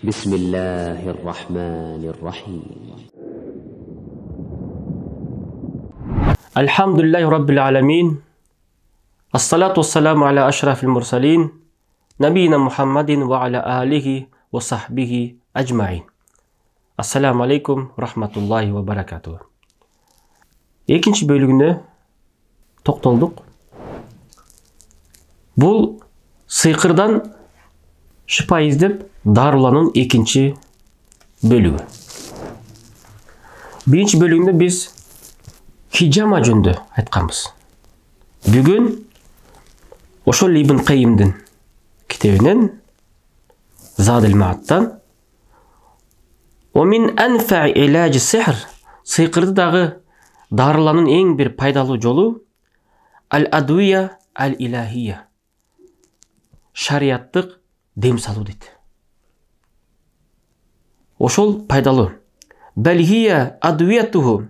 Bismillahirrahmanirrahim. Alhamdulillahi Rabbil Alamin. Assalatu wassalamu ala ashrafil mursalin. Nabiyina Muhammadin wa ala alihi wa sahbihi ajma'in. Assalamu alaikum rahmatullahi wa barakatuh. Екінші бөлігіне тоқталдық. Бұл сиқырдан шипа іздеп дарыланудың екінші бөлігі. Бірінші бөлігінде біз хиджама жөнінде айтқанбыз. Бүгін ошол Ибн Кайимдин китебинен Задул Мааттан «Вамин анфаъ илажи сихр» сиқырды дағы дарыланудың ең бір пайдалы жолу «Ал-адуия ал-илахия» шариаттық дем салу дейді. Ошол пайдалы. «Бәлхия адуиятуху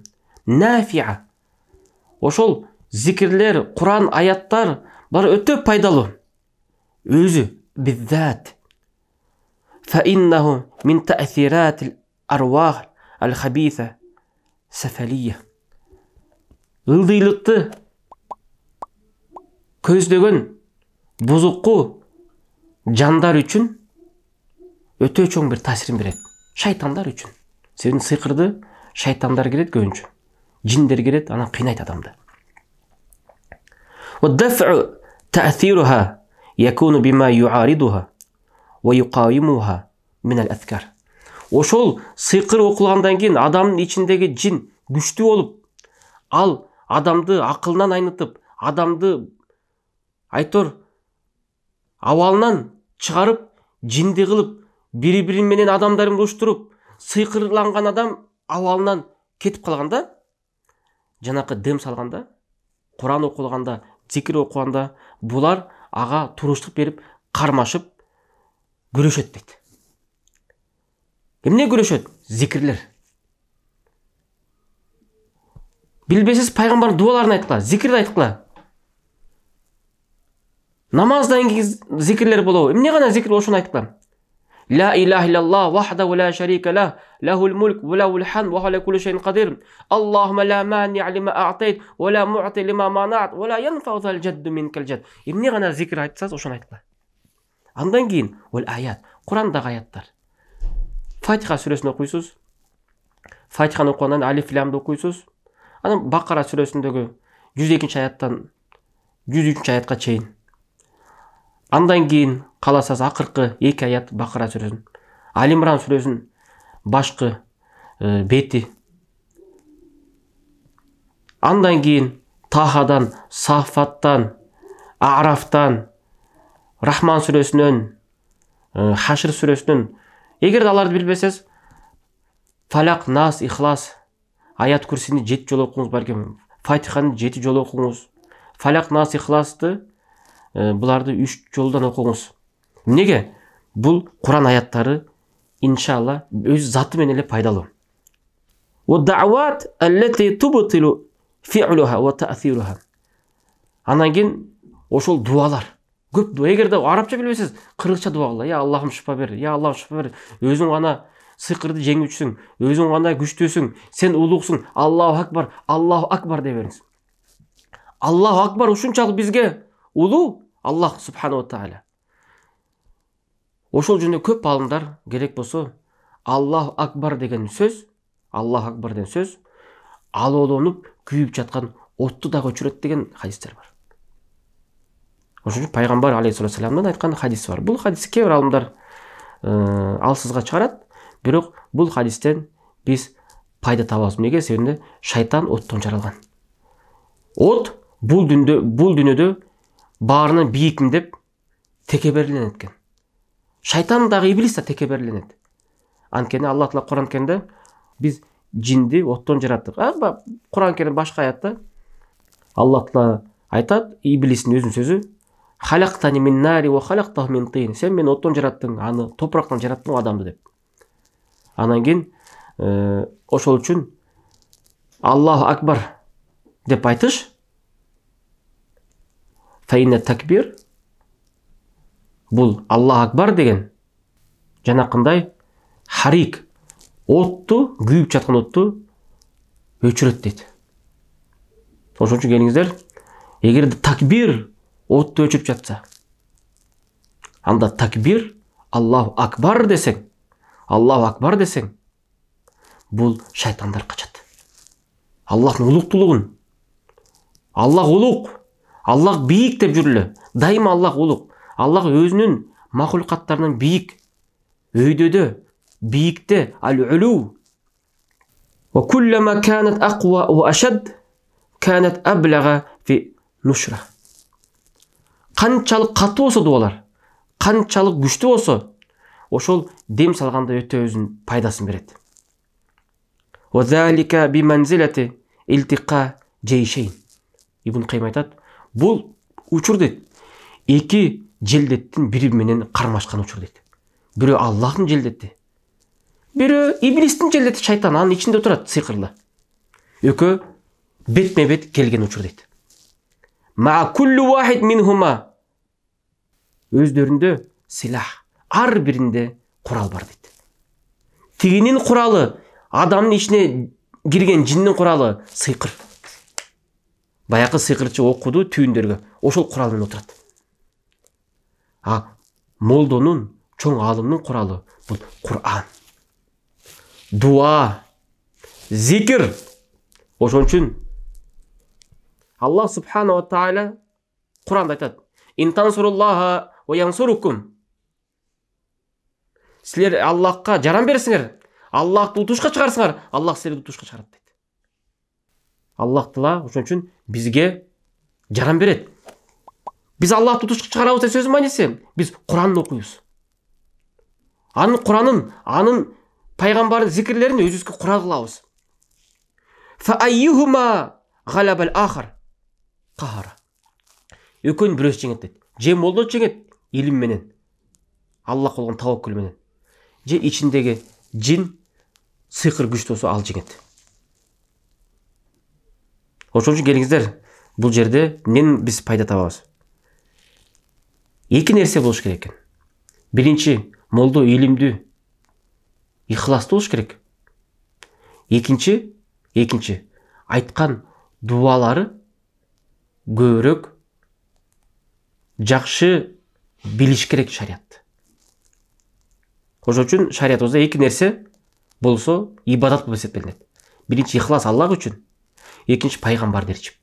нафиа» ошол зикирлер, Құран, аяттар бар өтө пайдалы. Өзі биддат. «Фаиннаху мин таъсират ал-арвах ал-хабиса сафалия» ылдыйлықты көздеген бузукку жандар үчүн өтө чоң бір таасирин берет. Шайтандар үчүн. Сенин сыйкырды шайтандар керет көбүнчө. Жиндер керет, анан кыйнайт адамды. وَالدَّفْعُ تَأْثِيرُهَا يَكُونُ بِمَا يُعَارِضُهَا وَيُقَاوِمُهَا مِنَ الْأَذْكَارِ ошол сыйкыр окулгандан кийин адамдын ичиндеги жин күчтүү болуп, ал адамды акылынан айнытып, адамды айтор абалынан чыгарып, жинди кылып, бири-бири менен адамдарын уруштуруп, сыйкырланган адам абалынан кетип калганда, жанакы дем салганда, Куран окулганда, зикир окуганда, булар ага туруштук берип, кармашып күрөшөт дейт. Эмне күрөшөт? Зикирлер. Билбесиз пайгамбар дуаларын айткыла, зикирди айткыла. Намаздан кийин зикирлер болобу. Эмне гана зикир ошону айткыла. Ла илаха иллаллах вахдаху ла шарика лах, лахул мульк ва лахул хамд ва ала кулли шайин кадир. Аллахумма ла мани'а лима а'тайт ва ла му'ти лима манa'т ва ла янфa'у зал жадду минкал жад. Эмне гана зикир айтсаңыз ошону айткыла. Андан кийин ол аят, Курандагы аяттар. Фатиха сүрөсүн окуйсуз. Фатиханы окугандан алиф ламды окуйсуз. Анан Бакара сүрөсүндөгү 102 аяттан 103 аятка чейин. Андан кийин каласаңыз акыркы 2 аят Бакара сүрөсүн. Алимран сүрөсүн башкы бети. Андан кийин Тахадан, Сафаттан, Арафтан, Рахман сүрөсүнөн, Хашр сүрөсүнөн. Эгер аларды билбесеңиз, Фалак, Нас, Ихлас, аят курсини 7 жолу окуңуз балким. Фатиханы 7 жолу окуңуз. Фалак, Нас, Ихласты буларды 3 жолдан окуңуз. Неге? Бул Куран аяттары иншалла өз заты менен эле пайдалуу. وَالدَّعْوَاتِ الَّتِي تُبْطِلُ فِعْلُهَا وَتَأْثِيرُهَا анан кийин ошол дуалар. Көп дуа. Эгерде арабча билбесиз, кыргызча дуа кыла. Я Аллахым шифа бер, я Аллах шифа бер. Өзүң гана сыйкырды жеңүүчүсүң, өзүң гана күчтүүсүң, сен улууксуң. Аллаху акбар деп бериңиз. Аллаху акбар ушунчалык бизге улуу Аллах субхана ва тааля. Ошол жөнүндө көп алымдар керек болсо, Аллаху акбар деген сөз, Аллаху акбар деген сөз алоолонуп күйүп жаткан отту дагы өчүрөт деген хадистер бар. Ошол пайгамбар алейхиссаламдан айткан хадис бар. Бул хадисти кээ бир алымдар алсызга чыгарат, бирок бул хадистен биз пайда табабыз. Неге? Себеби шайтан оттон жаралган. От бул дүйнөдө баарынан бийикмин деп текеберленет экен. Шайтан дагы иблис да текеберленет. Анткени Аллах Таала Куран Керимде биз жинди оттон жараттык. Куран Керим башка аятта Аллах Таала айтат, иблистин өзүнүн сөзү: «Халактани мин нари ва халактаху мин тин». Сен мени оттон жараттың, аны топурактан жараттың адамды деп. Анан кийин ошол үчүн Аллаху акбар деп айтыш фаинна такбир бул Аллах акбар деген жанакындай харик, отту, күйүп жаткан отту өчүрөт дейт. Ошон үчүн келиңиздер, эгер такбир отту өчүрүп жатса, анда такбир, Аллаху акбар десең, бул шайтандар качат. Аллахтын улуктуулугун, Аллах улук, Аллах бийик деп жүрүлө. Дайыма Аллах улук. Аллах өзүнүн махлукаттарынан бийик. Өйдөдө, бийикте, ал-улу. Wa kullama kanat aqwa wa ashad kanat ablagha fi nushra. Канчалык катуу болсо дуалар, канчалык күчтүү болсо, ошол дем салганда өтө өзүнүн пайдасын берет. Wa zalika bi manzilati iltiqa jayshayn. Ибн Кайым айтат, бул учур дейт, эки желдеттин бири менен кармашкан учур дейт. Бирөө Аллахтын желдети, бирөө иблистин желдети, шайтан анын ичинде турат, сыйкырлы. Экөө бетме бет келген учур дейт. Ма куллу вахид минхума. Өздөрүндө силах, ар биринде курал бар дейт. Тигинин куралы, адамдын ичине кирген жиннин куралы сыйкыр. Баякы сыйкырчы окуду түйүндөргө, ошол курал менен отурат. Молдонун, чоң алымдын куралы бул Кур'ан. Дуа, зикир. Ошон үчүн Аллах субхана ва тааля Кур'анда айтат: "Интансуруллаха ва янсурукум." Силер Аллахка жаран берсиңер, Аллахты утушка чыгарсыңар, Аллах силерди утушка чыгарат дейт. Аллах тала ошон үчүн бизге жаран берет. Биз Аллахты утушка чыгарабыз деген сөзүн мааниси, биз Куранды окуйбуз. Анын Куранын, анын пайгамбардын зикирлерин өзүбүзгө курал кылабыз. Fa ayyuhuma ghalaba al-akhar qahara. Экөөнүн бирөөсү жеңет дейт. Же молдо жеңет илим менен, Аллах болгон таваккул менен. Же ичиндеги жин сыйкыр күчтүү болсо ал жеңет. Ошон үчүн келиңиздер, бул жерде биз пайда табабыз. Эки нерсе болуш керек экен. Биринчи, молдо илимдүү, ихластуу болуш керек. Экинчи, айткан дуалары көбүрөөк жакшы билиш керек шариятты. Ошон үчүн шариятыбызда эки нерсе болсо ибадат болуп эсептелинет. Биринчи ихлас Аллах үчүн, экинчи пайгамбарды ээрчип.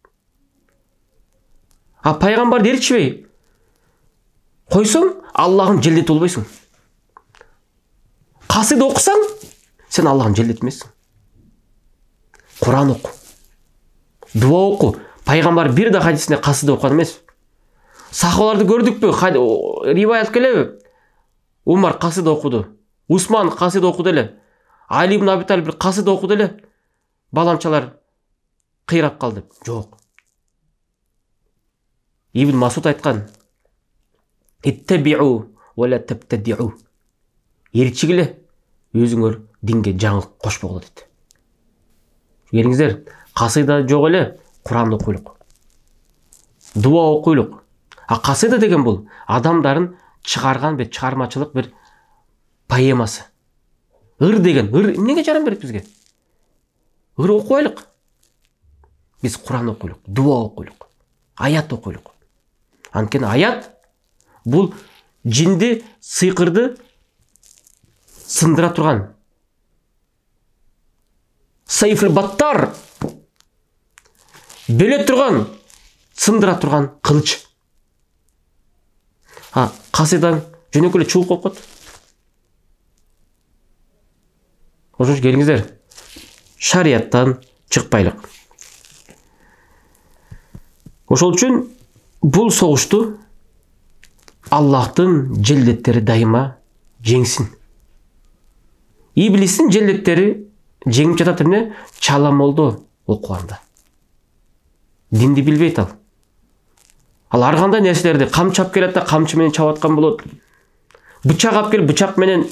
Пайгамбарды ээрчибей койсоң, Аллахтын желдети болбойсуң. Касыйда окусаң, сен Аллахтын желдети эмессиң. Куран оку, дуа оку. Пайгамбар бир да хадисинде касыйда окуган эмес. Сахабаларды көрдүкпү? Риваят келеби? Умар касыйда окуду, Усман касыйда окуду эле, Али ибн Аби Талиб касыйда окуду эле. Баламчалар кыйрап калды. Жок. Ибн Масуд айткан: "Иттабиу ва ла табтадиу." Ээрчигиле, өзүңөр динге жаңылык кошпогула дейт. Келиңиздер, касыйда жок эле, Куранды окуйлук. Дуа окуйлук. Касыйда деген бул адамдарын чыгарган бир чыгармачылык бир поэмасы. Ыр деген, эмнеге жаран берет бизге? Ыр окуайлык. Биз Куран окуйлук, дуа окуйлук, аят окуйлук. Анткени аят бул жинди, сыйкырды сындыра турган. Сайфыл баттар бөлө турган, сындыра турган кылыч. Касыйдан жөнөкөй эле чуук окуп кот. Ошон үчүн келиңиздер, шарияттан чыкпайлык. Ошол үчүн бул согушту Аллахтын желдеттери дайыма жеңсин. Иблистин желдеттери жеңип жатат эмне? Чала молдо окуганда. Динди билбейт ал. Ал ар кандай нерселерди камчап келет да камчы менен чап аткан болот. Бычак алып келип бычак менен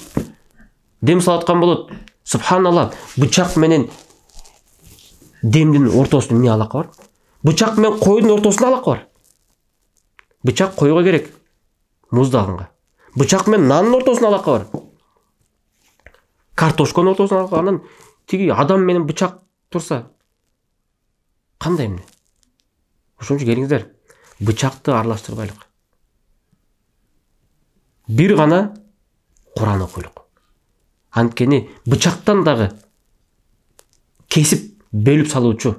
дем салып аткан болот. Субханаллах, бычак менен демдин ортосунда эмне алака бар? Бычак менен койдун ортосунда алака бар. Бычак койго керек, муздагынга. Бычак менен нандын ортосунда алака бар. картошканы ортосуна алып, анан тиги адам менен бычак турса кандай эмне? Ошон үчүн келиңиздер, бычакты аралаштырбайлык. Бир гана Кур'ан окуйлук. Анткени бычактан дагы кесип бөлүп салуучу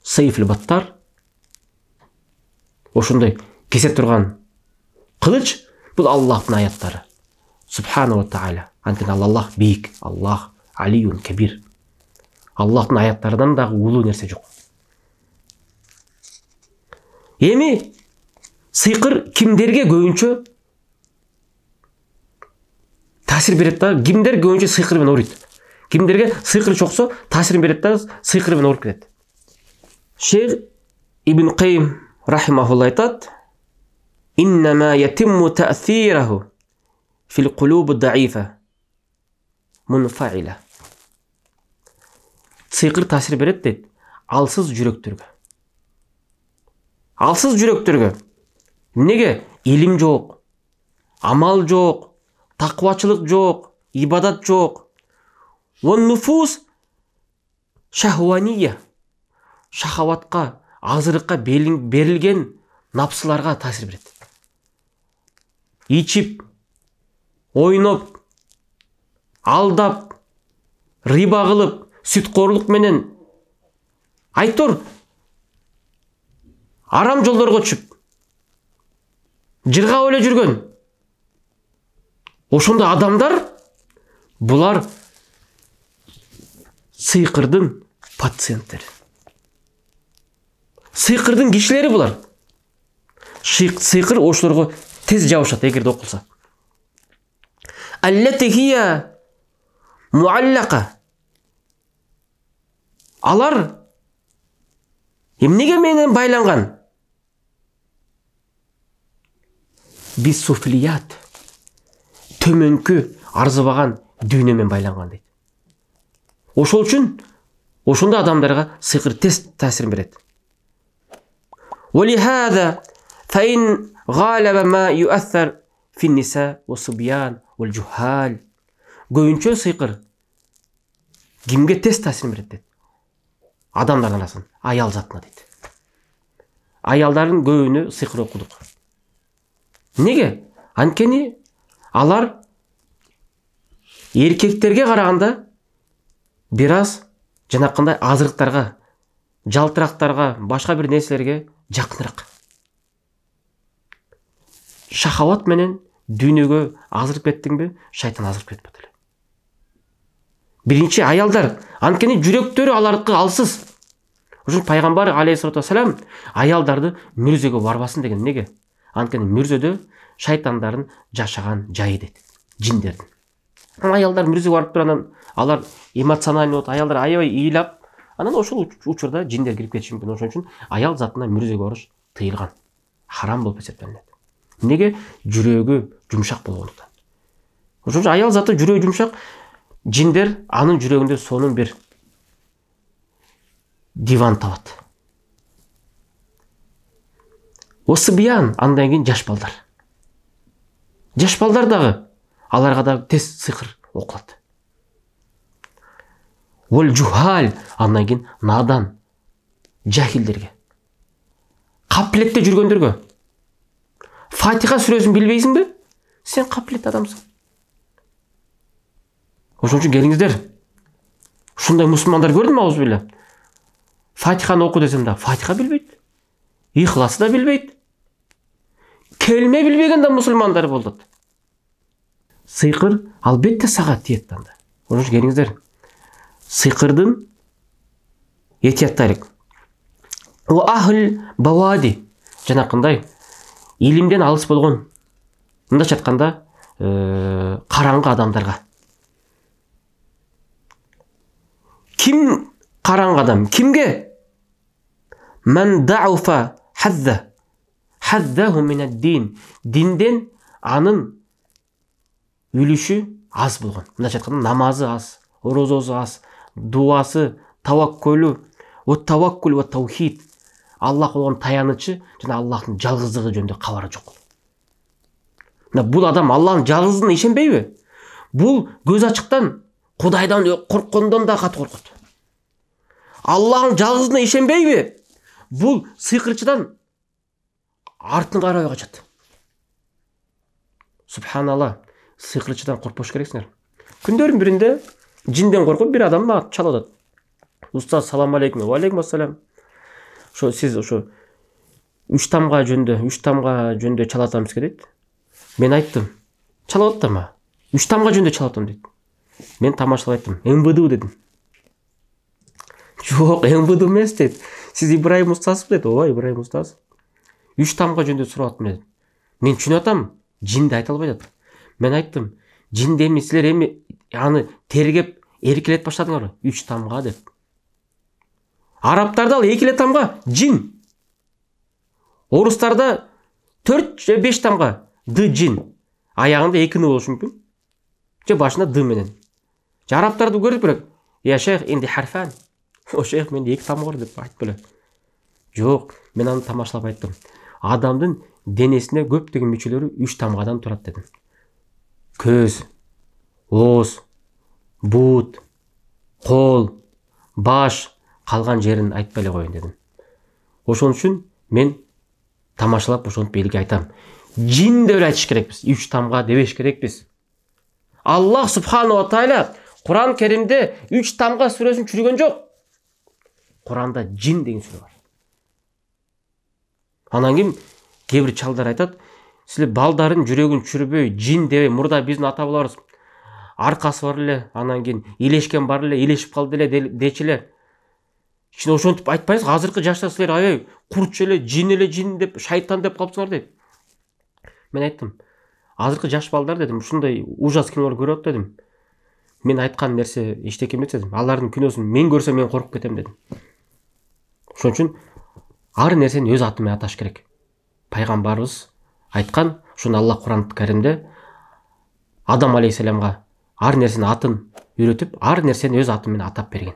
Сейфил Баттар, ошондой кесе турган кылыч, бул Аллахтын аяттары. Субхана ва тааля. Анткени Аллах бийик, Аллах алиюн кабир. Аллахтын аяттарынан дагы улуу нерсе жок. Эми сыйкыр кимдерге көбүнчө таасир берет да, кимдер көбүнчө сыйкыр менен ооруйт. Кимдерге сыйкыр чоксо таасирин берет да, сыйкыр менен ооруп кетет. Шейх Ибн Кайим рахимахулла айтат: «Иннама ятимму та'сираху фил кулуб даифа мунфаила». Сыйкыр таасир берет дейт алсыз жүрөктөргө. Алсыз жүрөктөргө. Неге? Илим жок, амал жок, таквачылык жок, ибадат жок. Вон нуфус шахвания. Шахаватка, азырыкка берилген напсыларга таасир берет. Ичип, ойноп, алдап, риба кылып, сүткорлук менен айтор арам жолдорго түшүп, жыргап эле жүргөн ошондой адамдар, булар сыйкырдын пациенттери. Сыйкырдын кишилери булар. Сыйкыр ошолорго тез жабышат эгерде окулса. Аллати хия муаллака. Алар эмнеге менен байланган? Биссуфлият. Төмөнкү арзыбаган дүйнө менен байланган дейт. Ошол үчүн ошондой адамдарга сыйкыр тез таасир берет. ولهذا فإن غالب ما يؤثر في النساء والصبيان والجهال. Көбүнчө сыйкыр кимге тез таасир берет дейт? Адамдардын арасында, аял затына дейт. Аялдардын көбүнө сыйкыр окудук. Неге? Анткени алар эркектерге караганда бир аз жанакындай азырыктарга, жалтырактарга, башка бир нерселерге жакыныраак. Шахават менен дүйнөгө азырып кеттиңби, шайтан азырып кетип атат эле. Биринчи аялдар, анткени жүрөктөрү алардыкы алсыз. Ошон пайгамбар алейхиссалату вассалам аялдарды мүрзөгө барбасын деген. Неге? Анткени мүрзөдө шайтандардын жашаган жайы дейт, жиндердин. Аялдар мүрзөгө барып тургандан алар эмоциональный болот, аялдар аябай ыйлап, анан ошол учурда жиндер кирип кетиши мүмкүн. Ошон үчүн аял затына мүрзөгө барыш тыйылган, харам болуп эсептелет. Неге? Жүрөгү жумшак болгондуктан. Ошон үчүн аял заты жүрөгү жумшак, жиндер анын жүрөгүндө сонун бир диван табат. Осыбиян, андан кийин жаш балдар. Жаш балдар дагы аларга да тез сыйкыр окулат. Ол жухал, андан кийин надан, жахилдерге. Капилетте жүргөндөргө. Фатиха сүрөсүн билбейсиңби? Сен капилет адамсың. Ошон үчүн келиңиздер. Ушундай мусулмандар көрдүм аузубилля. Фатиханы оку десем да, Фатиха билбейт. Ихласы да билбейт. Келме билбеген да мусулмандар болду. Сыйкыр албетте сага тиет анда. Ошон үчүн келиңиздер. Сыйкырдын этияттайлык. О ахл бавади. Жанакындай илимден алыс болгон, мындайча айтканда, караңгы адамдарга. Ким караңгы адам? Кимге? Ман дауфа хазза. Хаззаху минад-дин. Динден анын үлүшү аз болгон. Мындайча айтканда, намазы аз, орозосу аз, дуасы, таваккулу, ва таваккул ва таухид. Аллах болгон таянычы жана Аллахтын жалгыздыгы жөнүндө кабары жок. Бул адам Аллахтын жалгыздыгына ишенбейби? Бул көз ачыктан, Кудайдан корккондон да катуу коркот. Аллахтын жалгызына ишенбейби? Бул сыйкырчыдан артын карабай качат. Субханалла, сыйкырчыдан коркпош керексиңер. Күндөрдүн биринде жинден коркуп бир адам мага чалып атат. Устаз, салам алейкум. Ва алейкум ассалам. Ошо сиз ошо 3 тамга жөндө чалып атам сизге дейт. Мен айттым, чалып атам, 3 тамга жөндө чалып атам дейт. Мен тамашалап айттым, МВД дедим. Жок, МВД эмес дейт. Сиз Ибраим Устазсыз дейт. Ооба, Ибраим Устаз. 3 тамга жөндө сурап атам дейт. Мен түшүнүп атам, жинди айта албай атат. Мен айттым, жинди эми силер эми аны тергеп эркелетип баштадыңар. 3 тамга деп. Арабтарда ал 2 тамга жин. Орустарда 4 же 5 тамга ды жин. Аягында 2 болушу мүмкүн. Же башында ды менен. Арабтарды көрүп элек, "Я шейх, инди харфан." О шейх, менде 2 тамга бар деп айтып беле. Жок, мен аны тамашалап айттым. Адамдын денесине көптөгөн мүчөлөрү 3 тамгадан турат дедим. Көз, ооз, бут, кол, баш, калган жерин айтпай эле коеюн дедим. Ошон үчүн мен тамашалап ошонтип элге айтам. Жин деп эле айтыш керекпиз, 3 тамга дебеш керекпиз. Аллах субханала тааля Куран Керимде 3 тамга сүрөсүн чүргөн жок. Куранда жин деген сүрө бар. Анан кээ бир чалдар айтат, силер балдарын жүрөгүн чүрбөй, жин дебей, мурда биздин ата бабаларыбыз аркасы бар эле, анан кийин илешкен бар эле, илешип калды эле дечиле. Ичине ошентип айтпайсыз, азыркы жашта силер аябай курч эле, жин деп, шайтан деп калыпсыңар дейт. Мен айттым, азыркы жаш балдар дедим, ушундай ужас кинолор көрөт дедим. Мен айткан нерсе эчтеке эмес дедим. Алардын күнөөсүн мен көрсөм мен коркуп кетем дедим. Ошон үчүн ар нерсени өз аты менен аташ керек. Пайгамбарыбыз айткан, ошону Аллах Куран Керимде Адам алейхиссаламга ар нерсенин атын үйрөтүп, ар нерсени өз аты менен атап берген.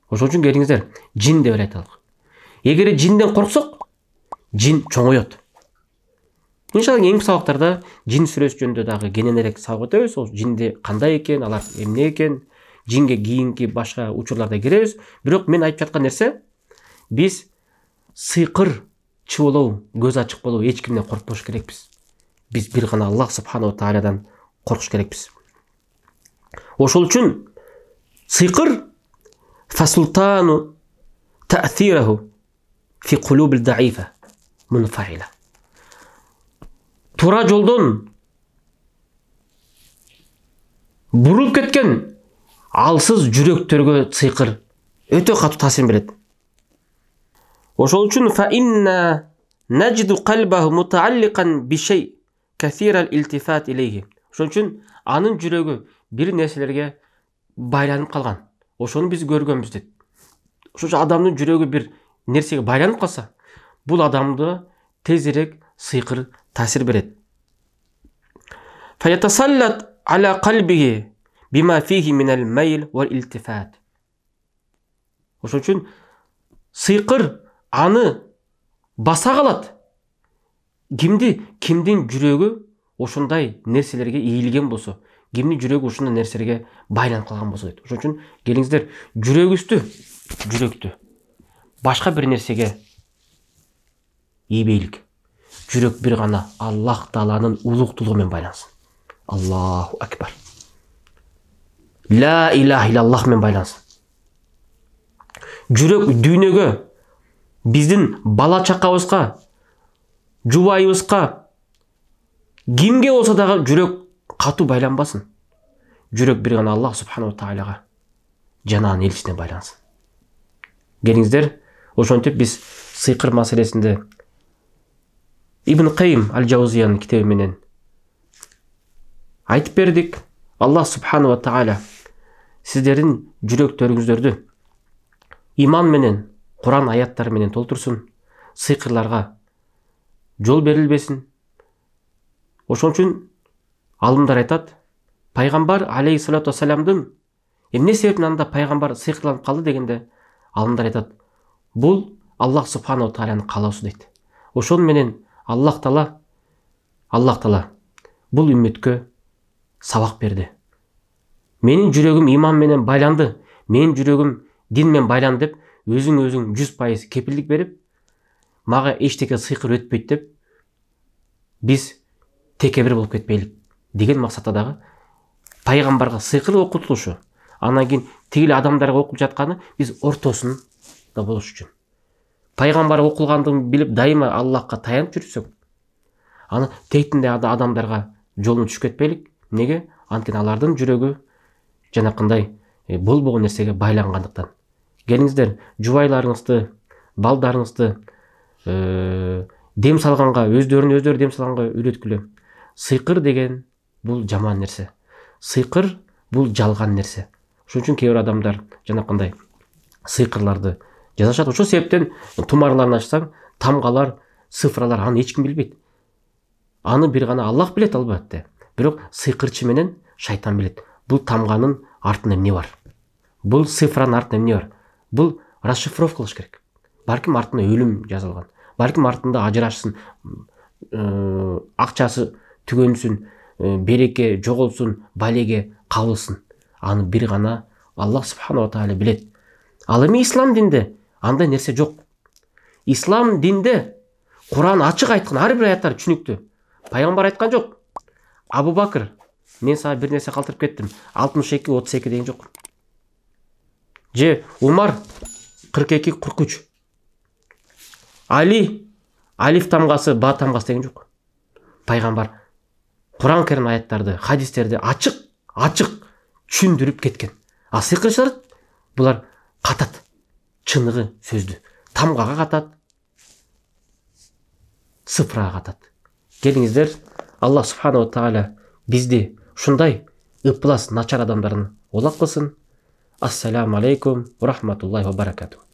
Ошон үчүн келиңиздер, жин деп эле айталык. Эгер жинден корксок, жин чоңоет. Иншалла кийинки сабактарда жин сүрөсү жөнүндө дагы кененирээк сабак өтөбүз. Ол жинди кандай экен, алар эмне экен, жинге кийинки башка учурларда киребиз. Бирок мен айтып жаткан нерсе, биз сыйкырчы болуу, көз ачык болуу, эч кимден коркпош керекпиз. Биз бир гана Аллах субханала таалядан коркуш керекпиз. Ошол үчүн сыйкыр фасултану та'сираху фи кулубил даифа мунфаила. Тура жолдон бурулуп кеткен алсыз жүрөктөргө сыйкыр өтө катуу таасир берет. Ошол үчүн фа инна наджиду қалбаху мутаалликан бишей касирал илтифат илейхи. Ошол үчүн анын жүрөгү бир нерселерге байланып калган. Ошону биз көргөнбүз дейт. Ошо адамдын жүрөгү бир нерсеге байланып калса, бул адамды тезирээк сыйкыр таасир берет. Фаятасаллат аля қалбихи бима фихи минал майл вал илтифат. Ошол үчүн сыйкыр аны баса калат. Кимдин жүрөгү ошондой нерселерге ийилген болсо, кимдин жүрөгү ушундай нерселерге байланып калган болсо дейт. Ошон үчүн келиңиздер, жүрөктү башка бир нерсеге ийбейлик. Жүрөк бир гана Аллах Тааланын улуктулугу менен байлансын. Аллаху акбар. Ла илаха иллаллах менен байлансын. Жүрөк дүйнөгө, биздин бала чакабызга, жубайыбызга, кимге болсо дагы жүрөк катуу байланбасын. Жүрөк бир гана Аллах субханала тааляга, жананын элчисине байлансын. Келиңиздер, ошентип биз сыйкыр маселесинде Ибн Кайим аль-Джаузиянын китеби менен айтып бердик. Аллах субханала тааля сиздердин жүрөктөрүңүздөрдү иман менен, Куран аяттары менен толтурсун, сыйкырларга жол берилбесин. Ошон үчүн алымдар айтат, пайгамбар алейхиссалату вассаламдын эмне себептен анда пайгамбар сыйкырланып калды дегенде, алымдар айтат, бул Аллах субханала тааlanын каалоосу дейт. Ошон менен Аллах Таала бул үммөткө сабак берди. Менин жүрөгүм иман менен байланды, менин жүрөгүм дин менен байланды деп өзүң 100% кепилдик берип, мага эчтеке сыйкыр өтпөйт деп биз текебир болуп кетпейлик деген максатта дагы пайгамбарга сыйкыр окутулушу, анан кийин тигил адамдарга окулуп жатканы биз ортосунда болуш үчүн. Пайгамбар окулгандыгын билип дайыма Аллахка таянып жүрсөк, аны тегтинде адамдарга жолун түшүп кетпейлик. Неге? Анткени алардын жүрөгү жанакындай болбогон нерсеге байлангандыктан. Келиңиздер, жубайларыңызды, балдарыңызды дем салганга, өздөрү дем салганга үйрөткүлө. Сыйкыр деген бул жаман нерсе. Сыйкыр бул жалган нерсе. Ошон үчүн кээ бир адамдар жанакындай сыйкырларды жасашат. Ошол себептен тумарларын ачсаң, тамгалар, цифралар аны эч ким билбейт. Аны бир гана Аллах билет албетте. Бирок сыйкырчы менен шайтан билет. Бул тамганын артында эмне бар? Бул цифранын артында эмне бар? Бул расшифровка кылыш керек. Балким артында өлүм жазылган. Балким артында ажырашсын, акчасы түгөнсүн, береке жоголсун, балеге кабылсын. Аны бир гана Аллах субханала тааля билет. Ал эми ислам динде андай нерсе жок. Ислам динде Куран ачык айткан, ар бир аяттар түшүнүктүү. Пайгамбар айткан жок. Абу Бакыр, мен сага бир нерсе калтырып кеттим. 62-32 деген жок. Же Умар 42-43. Али алиф тамгасы, ба тамгасы деген жок. Пайгамбар Куран Керим аяттарды, хадистерди ачык түшүндүрүп кеткен. А сыйкырчылар булар катат. Чыныгы сөздү. Тамгага катат. Цифрага катат. Келиңиздер, Аллах субханала тааля бизди ушундай ыплас начар адамдарын олак кылсын. Ассаламу алейкум ва рахматуллахи ва баракатух.